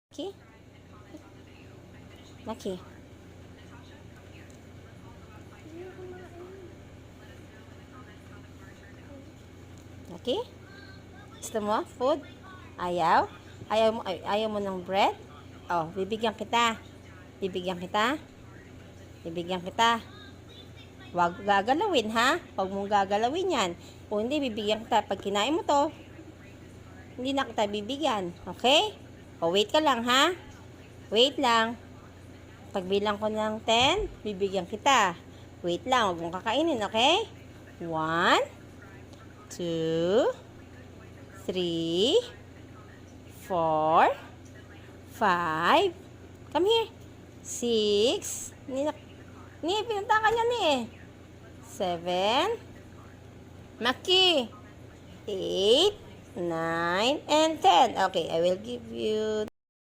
Okay? Okay. Okay? Gusto mo? Food? Ayaw? Ayaw mo ng bread? Oh, bibigyan kita. Bibigyan kita. Bibigyan kita. Huwag gagalawin, ha? Huwag mong gagalawin yan. Kung hindi, bibigyan kita. Pag kinain mo to, hindi na kita bibigyan. Okay? O, wait ka lang, ha? Wait lang. Pagbilang ko ng 10, bibigyan kita. Wait lang, huwag mong kakainin, okay? 1, 2, 3, 4, 5, come here. 6, pinunta ka niya ni eh. 7, Maki. 8, 9, and 10. Okay, I will give you